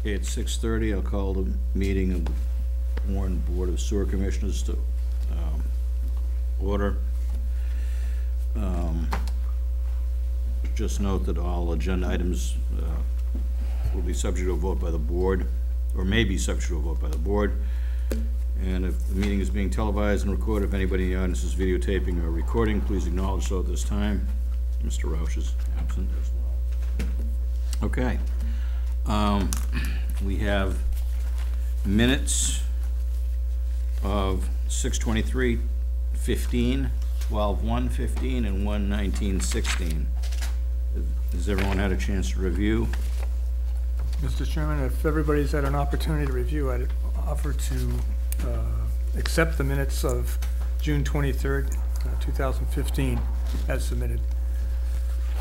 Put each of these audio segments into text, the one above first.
Okay, at 6:30, I'll call the meeting of the Bourne Board of Sewer Commissioners to order. Just note that all agenda items will be subject to a vote by the board, or may be subject to a vote by the board. And if the meeting is being televised and recorded, if anybody in the audience is videotaping or recording, please acknowledge so at this time. Mr. Roush is absent as well. Okay. We have minutes of 6/23/15, 12/1/15, and 1/19/16. Has everyone had a chance to review? Mr. Chairman, if everybody's had an opportunity to review, I'd offer to accept the minutes of June 23rd, 2015 as submitted.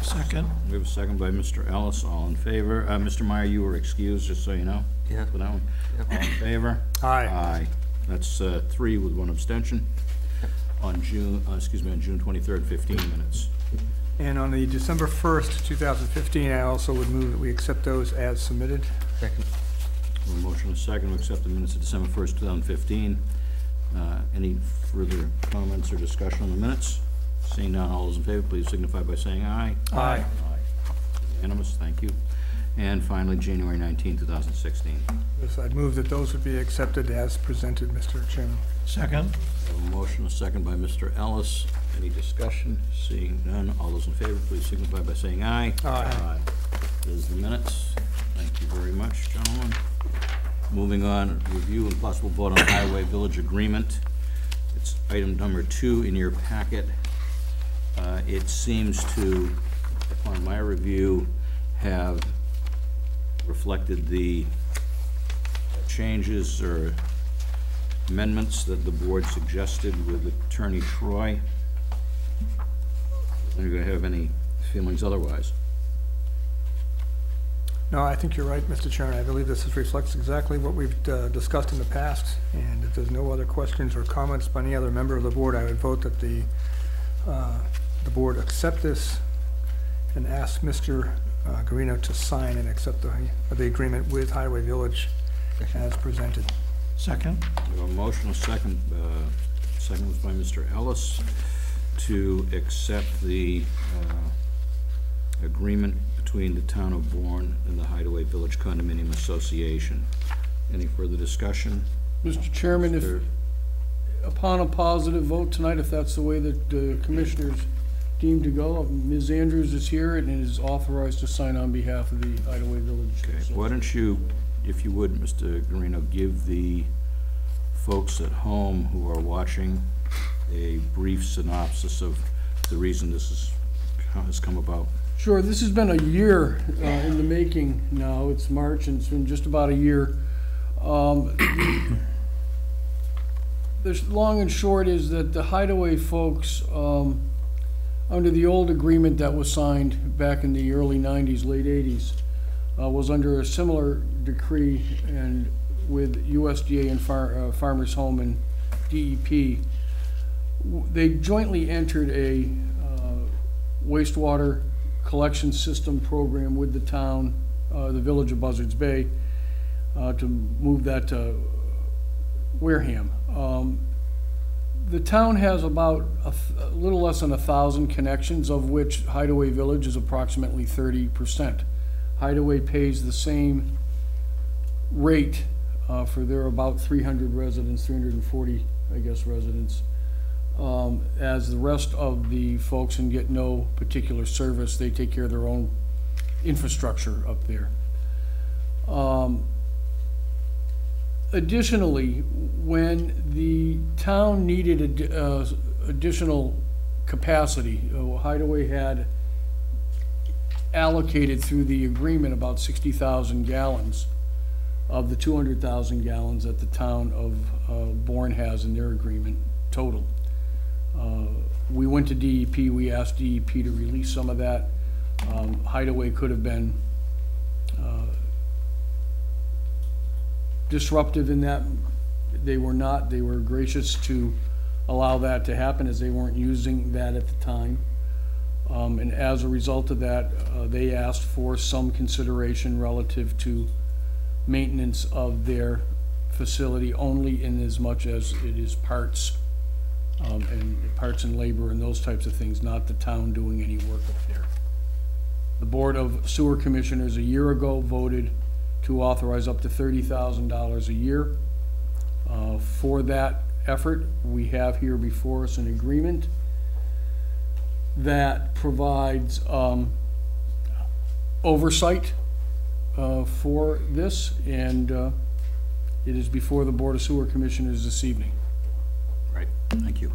Second. We have a second by Mr. Ellis. All in favor? Mr. Meyer, you were excused, just so you know. Yeah. For that one. Yep. All in favor? Aye. Aye. That's 3 with 1 abstention. Yep. On June 23rd, 15 minutes. And on the December 1st, 2015, I also would move that we accept those as submitted. Second. A motion is second to accept the minutes of December 1st, 2015. Any further comments or discussion on the minutes? Seeing none, all those in favor, please signify by saying aye. Aye. Unanimous, thank you. And finally, January 19, 2016. Yes, I'd move that those would be accepted as presented, Mr. Chairman. Second. A motion is second by Mr. Ellis. Any discussion? Seeing none, all those in favor, please signify by saying aye. Aye. There's the minutes. Thank you very much, gentlemen. Moving on, review and possible vote on highway village agreement. It's item number 2 in your packet. It seems to, upon my review, have reflected the changes or amendments that the board suggested with Attorney Troy. Are you going to have any feelings otherwise? No, I think you're right, Mr. Chairman. I believe this reflects exactly what we've discussed in the past, and if there's no other questions or comments by any other member of the board, I would vote that the board accept this and ask Mr. Garino to sign and accept the agreement with Highway Village as presented. Second. We have a motion, a second. Second was by Mr. Ellis to accept the agreement between the town of Bourne and the Hideaway Village Condominium Association. Any further discussion? Mr. Chairman, if upon a positive vote tonight, if that's the way that the commissioners deem to go, Ms. Andrews is here and is authorized to sign on behalf of the Hideaway Village. Okay, why don't you, if you would, Mr. Garino, give the folks at home who are watching a brief synopsis of the reason this has come about. Sure, this has been a year in the making now. It's March and it's been just about a year. The long and short is that the Hideaway folks, under the old agreement that was signed back in the early 90s, late 80s, was under a similar decree and with USDA and Farmers Home and DEP. They jointly entered a wastewater collection system program with the town, the village of Buzzards Bay, to move that to Wareham. The town has about a little less than 1,000 connections, of which Hideaway Village is approximately 30%. Hideaway pays the same rate for their about 300 residents, 340, I guess, residents, as the rest of the folks, and get no particular service. They take care of their own infrastructure up there. Additionally, when the town needed additional capacity, Hideaway had allocated through the agreement about 60,000 gallons of the 200,000 gallons that the town of Bourne has in their agreement total. We went to DEP, we asked DEP to release some of that. Hideaway could have been disruptive in that. They were not. They were gracious to allow that to happen, as they weren't using that at the time. And as a result of that, they asked for some consideration relative to maintenance of their facility only in as much as it is parts, and parts and labor and those types of things, not the town doing any work up there. The Board of Sewer Commissioners a year ago voted to authorize up to $30,000 a year. For that effort, we have here before us an agreement that provides oversight for this, and it is before the Board of Sewer Commissioners this evening. Right, thank you.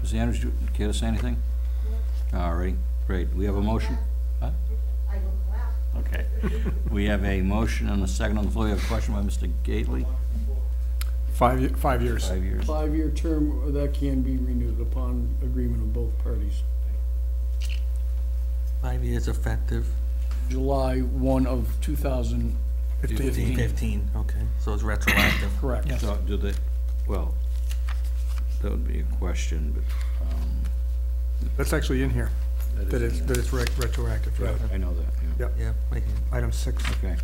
Ms. Andrews, do you care to say anything? All right, great. We have a motion? Huh? I will clap. Okay. We have a motion and a second on the floor. We have a question by Mr. Gately. 5 years. 5 years. 5-year term, that can be renewed upon agreement of both parties. 5 years effective, July 1 of 2015. 15, okay, so it's retroactive. Correct. Yes. So do they, well, that would be a question, but, That's actually in here, that that is, it's retroactive. right, I know that, yeah. Yep, Yeah, right here. item 6. Okay.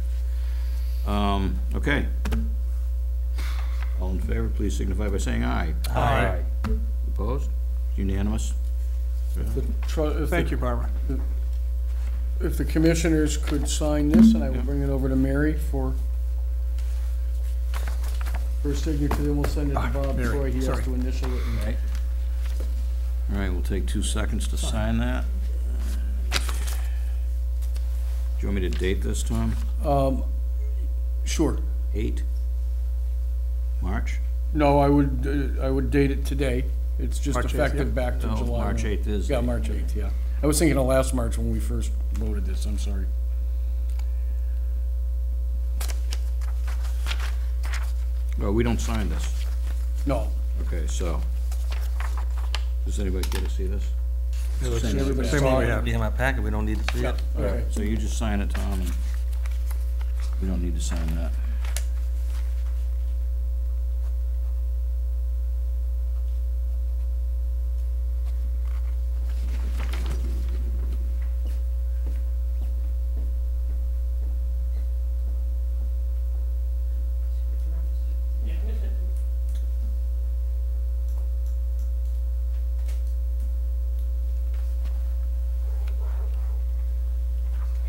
Okay. All in favor, please signify by saying aye. Aye. Opposed? Unanimous? Thank you, Barbara. If the commissioners could sign this, and I will bring it over to Mary for signature, then we'll send it to Bob Mary, Troy. He has sorry. to initial it. and- Right. All right, we'll take 2 seconds to sign that. Do you want me to date this, Tom? Sure. 8? March? No, I would date it today. It's just March 8th, effective yeah. back to No, July. March 8th is. Yeah, March 8th, yeah. I was thinking of last March when we first voted this, I'm sorry. Well, we don't sign this. No. Okay, so, does anybody care to see this? Same- Everybody Same saw one we it. have. Be in my packet, we don't need to see it. Okay. So you just sign it, Tom, and we don't need to sign that.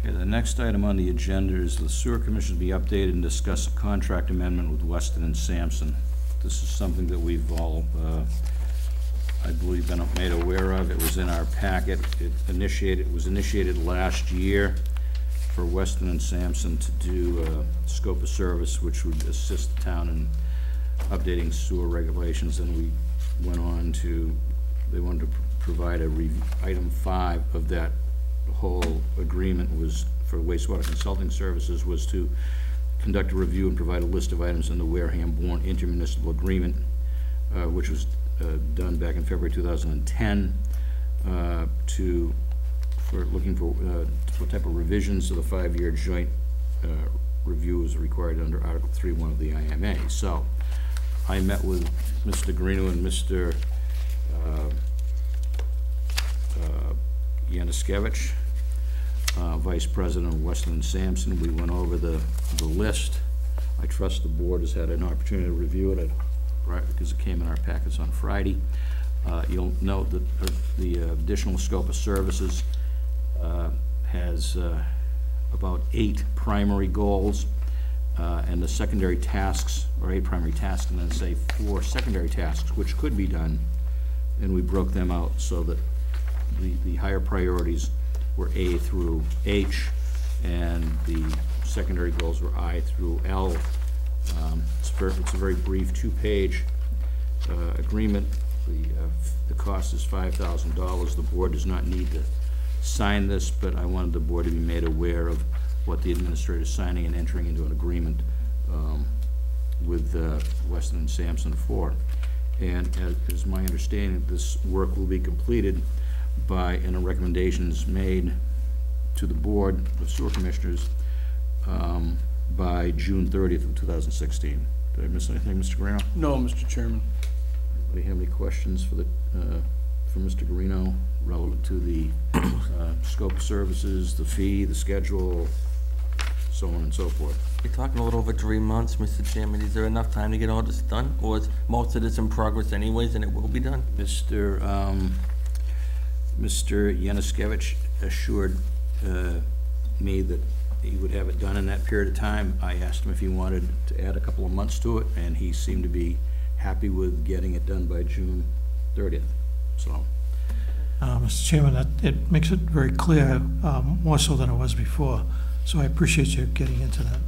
Okay, the next item on the agenda is the sewer commission to be updated and discuss a contract amendment with Weston and Sampson. This is something that we've all, I believe, been made aware of. It was in our packet. It was initiated last year for Weston and Sampson to do a scope of service which would assist the town in updating sewer regulations, and we went on to, they wanted to provide a item 5 of that whole agreement was, for wastewater consulting services, was to conduct a review and provide a list of items in the Wareham-Bourne intermunicipal agreement, which was done back in February 2010, looking for what type of revisions to the 5-year joint review is required under Article 3.1 of the IMA. So I met with Mr. Greeno and Mr. Yanuskevich, Vice President of Weston and Sampson. We went over the list. I trust the board has had an opportunity to review it, right, because it came in our packets on Friday. You'll note that the additional scope of services has about 8 primary goals, and the secondary tasks, or 8 primary tasks, and then say 4 secondary tasks, which could be done, and we broke them out so that the higher priorities were A through H, and the secondary goals were I through L. It's a very brief 2-page agreement. The cost is $5,000. The board does not need to sign this, but I wanted the board to be made aware of what the administrator is signing and entering into an agreement with Weston and Sampson for. And as my understanding, this work will be completed by, and a recommendation is made to the Board of Sewer Commissioners by June 30th of 2016. Did I miss anything, Mr. Guarino? No, Mr. Chairman. Anybody have any questions for Mr. Guarino relevant to the scope of services, the fee, the schedule, so on and so forth. You're talking a little over 3 months, Mr. Chairman. Is there enough time to get all this done? Or is most of this in progress anyways, and it will be done? Mr. Yanuskevich assured me that he would have it done in that period of time. I asked him if he wanted to add a couple of months to it, and he seemed to be happy with getting it done by June 30th, so. Mr. Chairman, it makes it very clear, more so than it was before, so I appreciate you getting into that.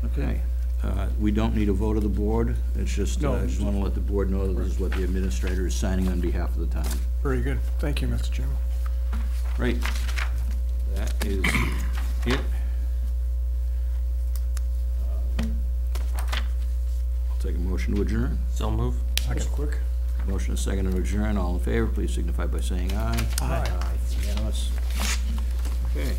Okay. We don't need a vote of the board. It's just, No. I just want to let the board know that this is what the administrator is signing on behalf of the town. Very good. Thank you, Mr. Chairman. Right. That is it. I'll take a motion to adjourn. So move. That's quick. Motion is second to adjourn. All in favor, please signify by saying aye. Aye. Unanimous. Okay.